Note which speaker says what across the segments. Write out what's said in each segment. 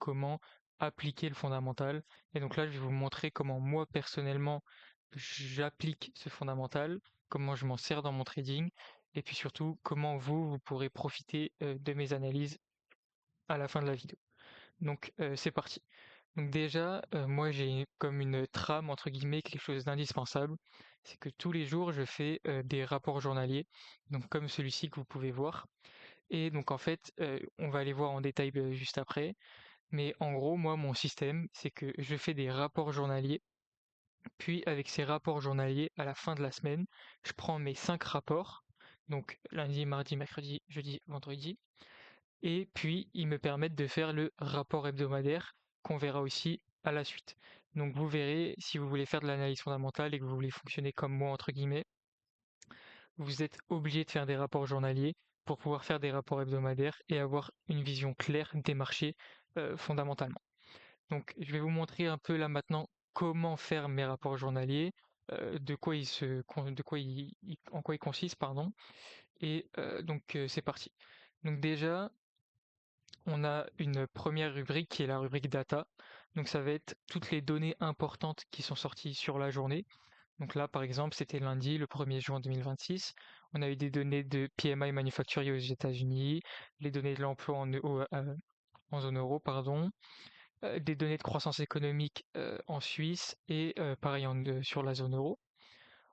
Speaker 1: comment appliquer le fondamental. Et donc là, je vais vous montrer comment moi personnellement j'applique ce fondamental, comment je m'en sers dans mon trading, et puis surtout comment vous pourrez profiter de mes analyses à la fin de la vidéo. Donc c'est parti. Donc déjà, moi j'ai comme une trame entre guillemets quelque chose d'indispensable, c'est que tous les jours je fais des rapports journaliers, donc comme celui-ci que vous pouvez voir. Et donc en fait, on va aller voir en détail juste après. Mais en gros, moi mon système, c'est que je fais des rapports journaliers. Puis avec ces rapports journaliers, à la fin de la semaine, je prends mes 5 rapports, donc lundi, mardi, mercredi, jeudi, vendredi, et puis ils me permettent de faire le rapport hebdomadaire qu'on verra aussi à la suite. Donc vous verrez, si vous voulez faire de l'analyse fondamentale et que vous voulez fonctionner comme moi, entre guillemets, vous êtes obligé de faire des rapports journaliers pour pouvoir faire des rapports hebdomadaires et avoir une vision claire des marchés fondamentalement. Donc je vais vous montrer un peu là maintenant comment faire mes rapports journaliers, en quoi ils consistent, pardon. Et c'est parti. Donc déjà, on a une première rubrique qui est la rubrique data. Donc ça va être toutes les données importantes qui sont sorties sur la journée. Donc là, par exemple, c'était lundi, le 1er juin 2026. On a eu des données de PMI manufacturier aux États-Unis, les données de l'emploi en zone euro, pardon, des données de croissance économique en Suisse et pareil sur la zone euro.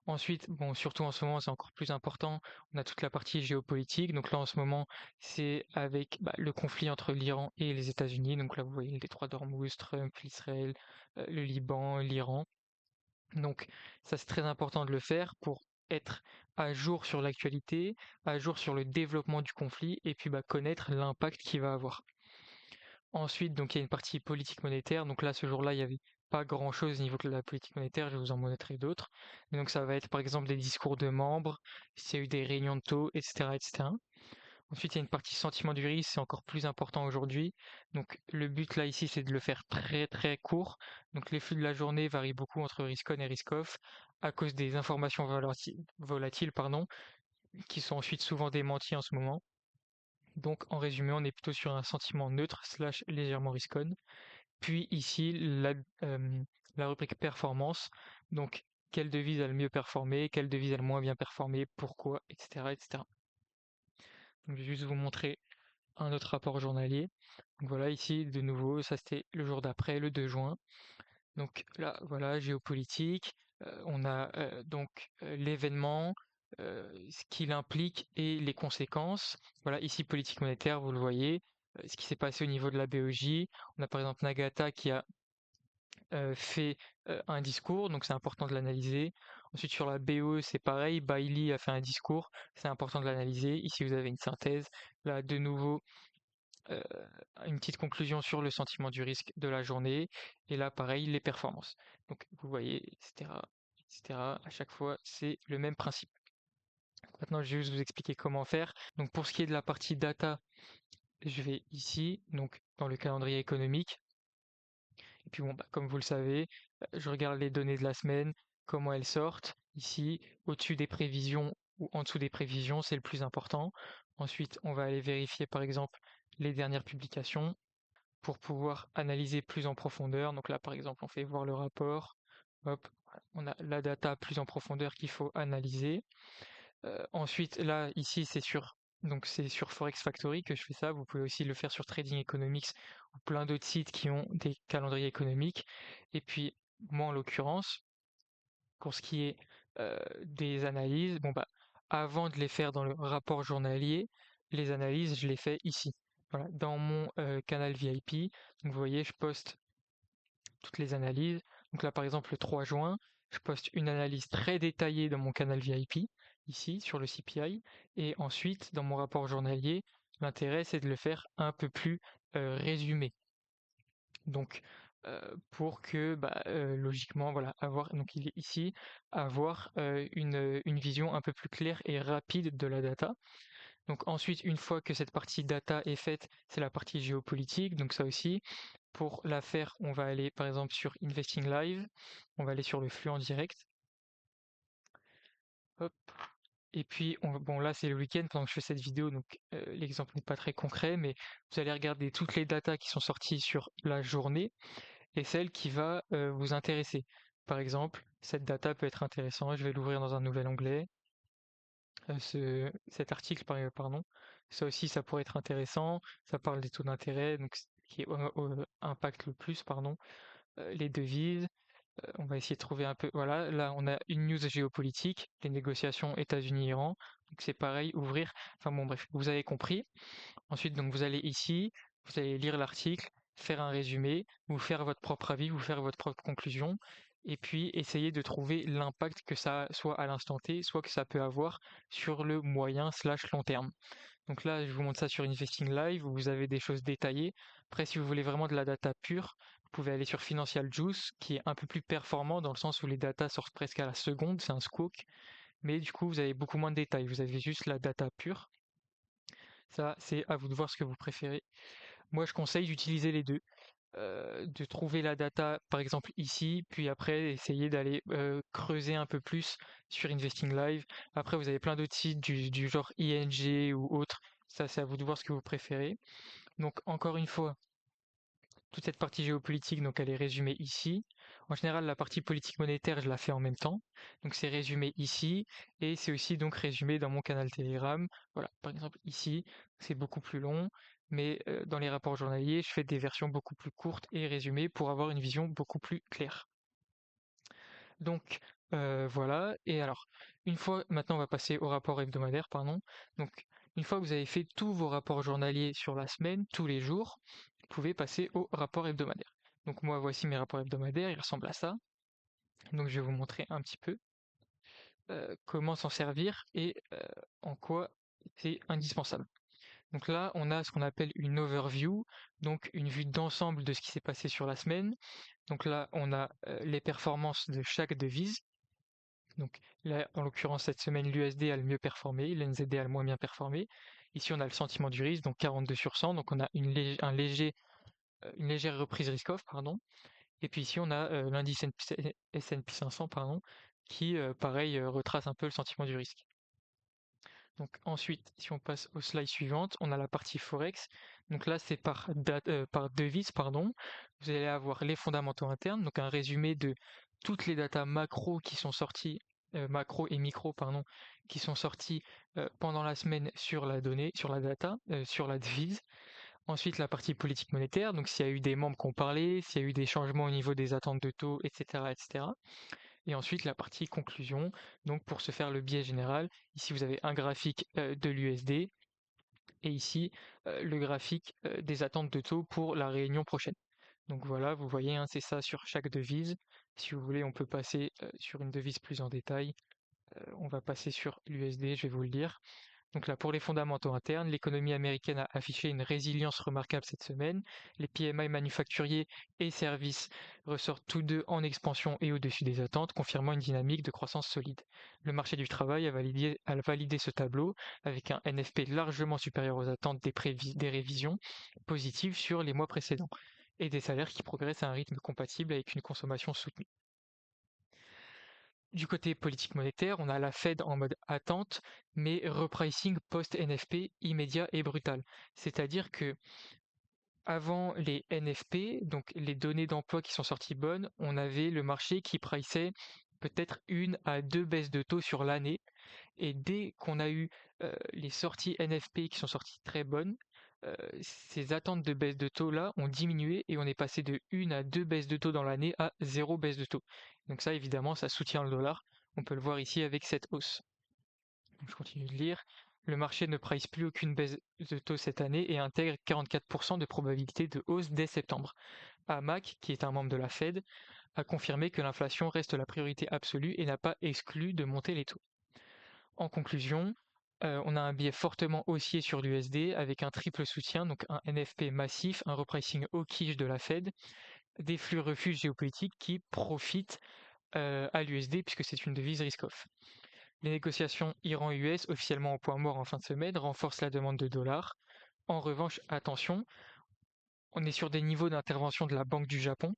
Speaker 1: Ensuite, bon, surtout en ce moment, c'est encore plus important, on a toute la partie géopolitique. Donc là, en ce moment, c'est avec le conflit entre l'Iran et les États-Unis. Donc là, vous voyez le détroit d'Ormuz, Trump, l'Israël, le Liban, l'Iran. Donc ça, c'est très important de le faire pour être à jour sur l'actualité, à jour sur le développement du conflit et puis connaître l'impact qu'il va avoir. Ensuite, donc il y a une partie politique monétaire. Donc là, ce jour-là, il n'y avait pas grand-chose au niveau de la politique monétaire. Je vais vous en montrer d'autres. Et donc ça va être par exemple des discours de membres, s'il y a eu des réunions de taux, etc., etc. Ensuite, il y a une partie sentiment du risque, c'est encore plus important aujourd'hui. Donc le but là ici, c'est de le faire très très court. Donc les flux de la journée varient beaucoup entre risk on et risk off à cause des informations volatiles, pardon, qui sont ensuite souvent démenties en ce moment. Donc en résumé, on est plutôt sur un sentiment neutre slash légèrement risk on. Puis ici, la rubrique performance. Donc, quelle devise a le mieux performé, quelle devise a le moins bien performé, pourquoi, etc., etc. Donc, je vais juste vous montrer un autre rapport journalier. Donc voilà, ici, de nouveau, ça c'était le jour d'après, le 2 juin. Donc là, voilà, géopolitique. On a l'événement, ce qu'il implique et les conséquences. Voilà, ici, politique monétaire, vous le voyez. Ce qui s'est passé au niveau de la BOJ. On a par exemple Nagata qui a fait un discours, donc c'est important de l'analyser. Ensuite sur la BE c'est pareil, Bailey a fait un discours, c'est important de l'analyser. Ici vous avez une synthèse, là de nouveau euh, une petite conclusion sur le sentiment du risque de la journée, et là pareil les performances. Donc vous voyez, etc., etc. À chaque fois c'est le même principe. Maintenant je vais juste vous expliquer comment faire. Donc pour ce qui est de la partie data, je vais ici, donc dans le calendrier économique. Et puis bon, comme vous le savez, je regarde les données de la semaine, comment elles sortent. Ici, au-dessus des prévisions ou en dessous des prévisions, c'est le plus important. Ensuite, on va aller vérifier par exemple les dernières publications pour pouvoir analyser plus en profondeur. Donc là, par exemple, on fait voir le rapport. Hop, voilà, on a la data plus en profondeur qu'il faut analyser. Ensuite, là, ici, c'est sur Forex Factory que je fais ça. Vous pouvez aussi le faire sur Trading Economics ou plein d'autres sites qui ont des calendriers économiques. Et puis, moi, en l'occurrence, pour ce qui est des analyses, bon avant de les faire dans le rapport journalier, les analyses, je les fais ici. Voilà, dans mon canal VIP. Donc, vous voyez, je poste toutes les analyses. Donc là, par exemple, le 3 juin, je poste une analyse très détaillée dans mon canal VIP, ici, sur le CPI. Et ensuite, dans mon rapport journalier, l'intérêt, c'est de le faire un peu plus résumé. Donc, pour que, logiquement, voilà, donc il est ici, avoir une vision un peu plus claire et rapide de la data. Donc ensuite, une fois que cette partie data est faite, c'est la partie géopolitique. Donc ça aussi, pour la faire, on va aller par exemple sur Investing Live, on va aller sur le flux en direct. Hop. Et puis, bon là c'est le week-end pendant que je fais cette vidéo, donc l'exemple n'est pas très concret, mais vous allez regarder toutes les datas qui sont sorties sur la journée et celle qui va vous intéresser. Par exemple, cette data peut être intéressante, je vais l'ouvrir dans un nouvel onglet. Cet article, pardon, ça aussi ça pourrait être intéressant, ça parle des taux d'intérêt, donc qui impacte le plus, pardon, les devises. On va essayer de trouver un peu. Voilà, là on a une news géopolitique, les négociations États-Unis-Iran. Donc c'est pareil, ouvrir. Enfin bon, bref, vous avez compris. Ensuite, donc vous allez ici, vous allez lire l'article, faire un résumé, vous faire votre propre avis, vous faire votre propre conclusion, et puis essayer de trouver l'impact que ça soit à l'instant T, soit que ça peut avoir sur le moyen/long terme. Donc là, je vous montre ça sur Investing Live, où vous avez des choses détaillées. Après, si vous voulez vraiment de la data pure, vous pouvez aller sur Financial Juice, qui est un peu plus performant dans le sens où les datas sortent presque à la seconde, c'est un squawk, mais du coup, vous avez beaucoup moins de détails. Vous avez juste la data pure. Ça, c'est à vous de voir ce que vous préférez. Moi, je conseille d'utiliser les deux. De trouver la data, par exemple ici, puis après essayer d'aller creuser un peu plus sur Investing Live. Après, vous avez plein d'autres sites du genre ING ou autre. Ça, c'est à vous de voir ce que vous préférez. Donc, encore une fois, toute cette partie géopolitique, donc elle est résumée ici. En général, la partie politique monétaire, je la fais en même temps. Donc c'est résumé ici et c'est aussi donc résumé dans mon canal Telegram. Voilà, par exemple ici, c'est beaucoup plus long, mais dans les rapports journaliers, je fais des versions beaucoup plus courtes et résumées pour avoir une vision beaucoup plus claire. Donc voilà. Et alors, une fois, maintenant on va passer au rapport hebdomadaire, pardon. Donc une fois que vous avez fait tous vos rapports journaliers sur la semaine, tous les jours, vous pouvez passer au rapport hebdomadaire. Donc moi, voici mes rapports hebdomadaires, ils ressemblent à ça. Donc je vais vous montrer un petit peu comment s'en servir et en quoi c'est indispensable. Donc là, on a ce qu'on appelle une overview, donc une vue d'ensemble de ce qui s'est passé sur la semaine. Donc là, on a les performances de chaque devise. Donc là, en l'occurrence, cette semaine, l'USD a le mieux performé, l'NZD a le moins bien performé. Ici, on a le sentiment du risque, donc 42 sur 100, donc on a une légère reprise risk-off, pardon. Et puis ici, on a l'indice S&P 500, pardon, qui, pareil, retrace un peu le sentiment du risque. Donc ensuite, si on passe aux slides suivantes, on a la partie Forex. Donc là, c'est par devise, pardon. Vous allez avoir les fondamentaux internes, donc un résumé de toutes les datas macro qui sont sorties, macro et micro, pardon, qui sont sorties pendant la semaine sur la donnée, sur la data, sur la devise. Ensuite, la partie politique monétaire, donc s'il y a eu des membres qui ont parlé, s'il y a eu des changements au niveau des attentes de taux, etc., etc. Et ensuite, la partie conclusion, donc pour se faire le biais général, ici vous avez un graphique de l'USD et ici le graphique des attentes de taux pour la réunion prochaine. Donc voilà, vous voyez, hein, c'est ça sur chaque devise. Si vous voulez, on peut passer sur une devise plus en détail. On va passer sur l'USD, je vais vous le dire. Donc là, pour les fondamentaux internes, l'économie américaine a affiché une résilience remarquable cette semaine. Les PMI manufacturiers et services ressortent tous deux en expansion et au-dessus des attentes, confirmant une dynamique de croissance solide. Le marché du travail a validé ce tableau avec un NFP largement supérieur aux attentes des révisions positives sur les mois précédents et des salaires qui progressent à un rythme compatible avec une consommation soutenue. Du côté politique monétaire, on a la Fed en mode attente, mais repricing post-NFP immédiat et brutal. C'est-à-dire que avant les NFP, donc les données d'emploi qui sont sorties bonnes, on avait le marché qui priçait peut-être 1 à 2 baisses de taux sur l'année. Et dès qu'on a eu les sorties NFP qui sont sorties très bonnes, ces attentes de baisse de taux là ont diminué et on est passé de 1 à 2 baisses de taux dans l'année à 0 baisse de taux. Donc ça évidemment ça soutient le dollar. On peut le voir ici avec cette hausse. Donc je continue de lire. Le marché ne price plus aucune baisse de taux cette année et intègre 44% de probabilité de hausse dès septembre. AMAC, qui est un membre de la Fed, a confirmé que l'inflation reste la priorité absolue et n'a pas exclu de monter les taux. En conclusion, on a un biais fortement haussier sur l'USD avec un triple soutien, donc un NFP massif, un repricing hawkish de la Fed, des flux refuges géopolitiques qui profitent à l'USD puisque c'est une devise risk-off. Les négociations Iran-US officiellement au point mort en fin de semaine renforcent la demande de dollars. En revanche, attention, on est sur des niveaux d'intervention de la Banque du Japon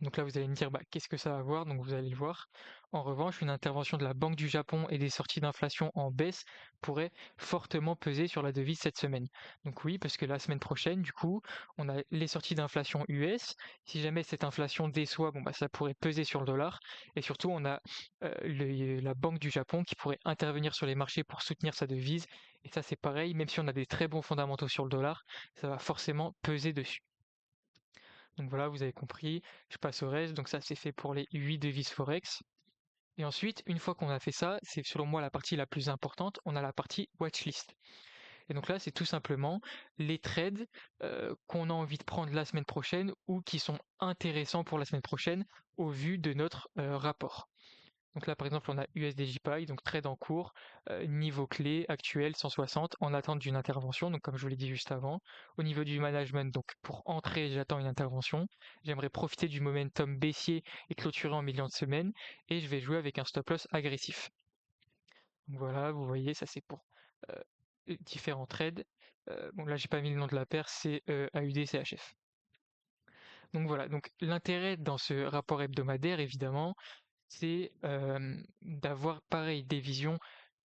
Speaker 1: Donc là, vous allez me dire, bah, qu'est-ce que ça va avoir? Donc vous allez le voir. En revanche, une intervention de la Banque du Japon et des sorties d'inflation en baisse pourrait fortement peser sur la devise cette semaine. Donc oui, parce que la semaine prochaine, du coup, on a les sorties d'inflation US. Si jamais cette inflation déçoit, bon, bah, ça pourrait peser sur le dollar. Et surtout, on a la Banque du Japon qui pourrait intervenir sur les marchés pour soutenir sa devise. Et ça, c'est pareil, même si on a des très bons fondamentaux sur le dollar, ça va forcément peser dessus. Donc voilà, vous avez compris, je passe au reste. Donc ça, c'est fait pour les 8 devises Forex. Et ensuite, une fois qu'on a fait ça, c'est selon moi la partie la plus importante, on a la partie watchlist. Et donc là, c'est tout simplement les trades qu'on a envie de prendre la semaine prochaine ou qui sont intéressants pour la semaine prochaine au vu de notre rapport. Donc là, par exemple, on a USD-JPY, donc trade en cours, niveau clé actuel 160 en attente d'une intervention, donc comme je vous l'ai dit juste avant. Au niveau du management, donc pour entrer, j'attends une intervention. J'aimerais profiter du momentum baissier et clôturer en milieu de semaine, et je vais jouer avec un stop loss agressif. Donc voilà, vous voyez, ça c'est pour différents trades. Bon là, j'ai pas mis le nom de la paire, c'est AUD-CHF. Donc voilà, donc l'intérêt dans ce rapport hebdomadaire, évidemment, c'est d'avoir pareil des visions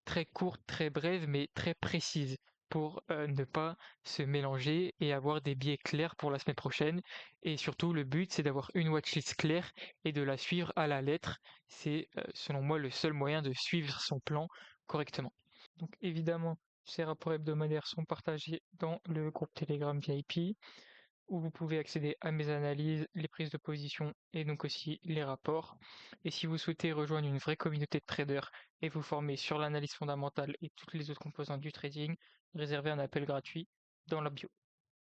Speaker 1: très courtes, très brèves, mais très précises pour ne pas se mélanger et avoir des biais clairs pour la semaine prochaine. Et surtout, le but, c'est d'avoir une watchlist claire et de la suivre à la lettre. C'est selon moi le seul moyen de suivre son plan correctement. Donc évidemment, ces rapports hebdomadaires sont partagés dans le groupe Telegram VIP où vous pouvez accéder à mes analyses, les prises de position et donc aussi les rapports. Et si vous souhaitez rejoindre une vraie communauté de traders et vous former sur l'analyse fondamentale et toutes les autres composantes du trading, réservez un appel gratuit dans la bio.